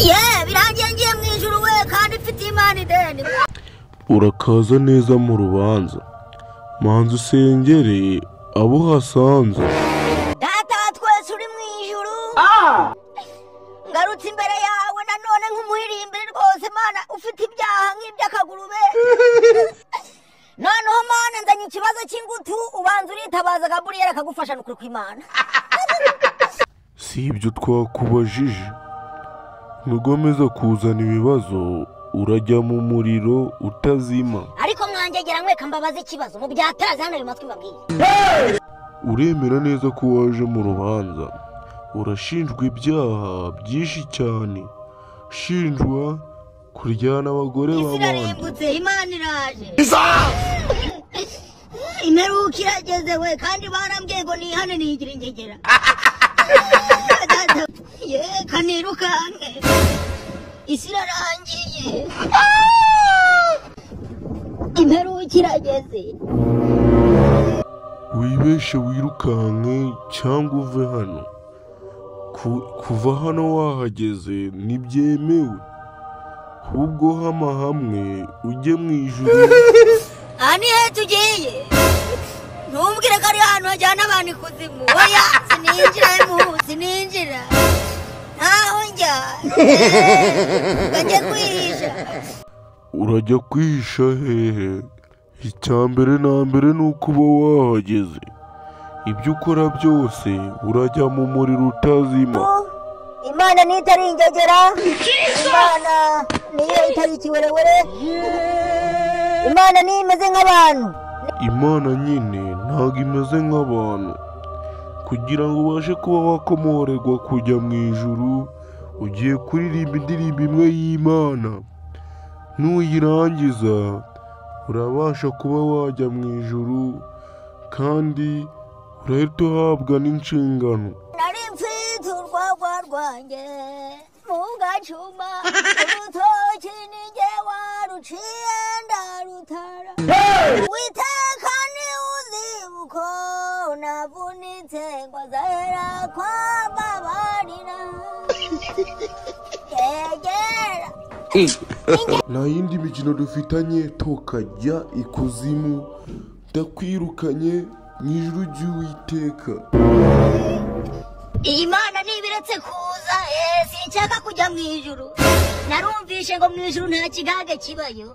birangiye ngiye mu ijuru we kandi mfite imana ideni. Urakaza neza mu rubanza, manza usengere abo hasanze. Data twese uri mu ijuru, ngarutse imbere yawe nanone nk'umuhirimbiri rwose Mana ufite ibyaha nk'iby'akagurube. Noneho Mana nzanye ikibazo cy'ingutu, ubanza uritabaza Gaburiyeli akagufasha n'ukuri kw'Imana. Si ibyo twakubajije, nugomeza kuzana ibibazo urajya mu muriro utazima. Ariko mwangegera mweka mbabaza ikibazo mu byataraze hano ayo matwi mbabwiye. Uremera neza ko waje mu rubanza, urashinjwa ibyaha byinshi cyane, shinjwa kuryana abagore b'abandi. Imana iraje, imperuka irageze we kandi barambwiye ngo nihane nigira ingegera. Kanirukanke isi irarangiye, imperuka irageze. Wibeshe wirukanke cyangwa uve hano. Kuva hano wahageze ntibyemewe, ahubwo hama hamwe ujye mu ijuru. Aha ni he tugiye? Ntumbwire ko ari ahantu hajyana abantu ikuzimu. Oya sininjira ntaho njya, ngajya kwihisha. Urajya kwihisha hehe? Icyambere na mbere ni uko uba wahageze, ibyo ukora byose urajya mu muriro utazima. Imana nitari ingegera, Imana niyo itari ikiwerewere, Imana niyo imeze nk'abantu. Imana nyine ntabwo imeze nk'abantu. Kugira ngo ubashe kuba wakomorerwa kujya mu ijuru, ugiye kuririmba indirimbo imwe y'Imana. Nuyirangiza urabasha kuba wajya mu ijuru kandi urahita uhabwa n'inshingano. Nari mfite urwagwa rwanjye mu gacuma, urutoki ninjye waruciye ndarutara. Uwiteka ni uzibuko navunitse ngo azahera kwambabarira. Yegera Nta yindi mikino dufitanye, tukajya ikuzimu, ndakwirukanye mu ijuru ry'Uwiteka. iyi Mana nibiretse kuza, sinshaka kujya mu ijuru. Narumvishe ngo mu ijuru nta kigage kibayo.